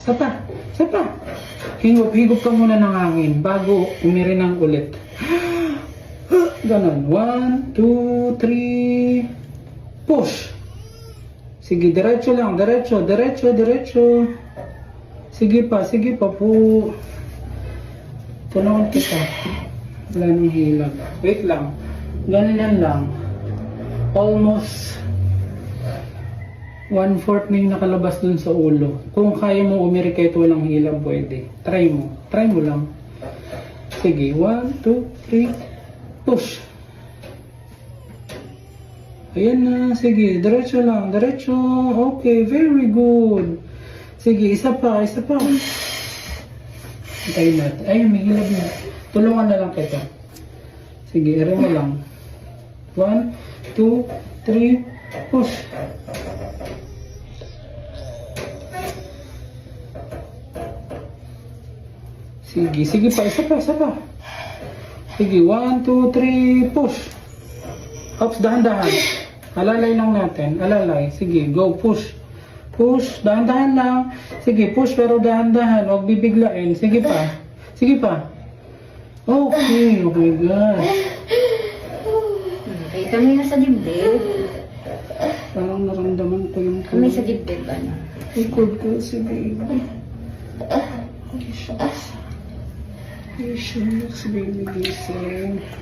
Isa pa. Isa pa. Higop ka muna ng hangin bago umirinang ulit. Ganon. 1, 2, 3. Push. Sige, diretso lang. Diretso. Sige pa po. Tulungan kita. Wala nang hilag. Wait lang. Ganyan lang. Almost 1/4 na yung nakalabas dun sa ulo. Kung kaya mo umiri kahit walang hilang, pwede. Try mo. Try mo lang. Sige. 1, 2, 3. Push. Ayan na. Sige. Diretso lang. Diretso. Okay. Very good. Sige. Isa pa. Hintayin natin. Ay, may hilag na. Tulungan na lang kita. Sige. Ere mo lang. 1, 2, 3. Push. Sige pa, isa pa. Sige, 1, 2, 3, push. Oops, dahan-dahan. Alalay lang natin, alalay. Sige, go, push. Push, dahan-dahan lang. Sige, push pero dahan-dahan. Huwag bibiglain. Sige pa. Okay, oh my God. Okay, kami na sa dibdib. Parang naramdaman ko yung Kami sa dibdib, ano? ikod ko si baby. Shucks, baby gising.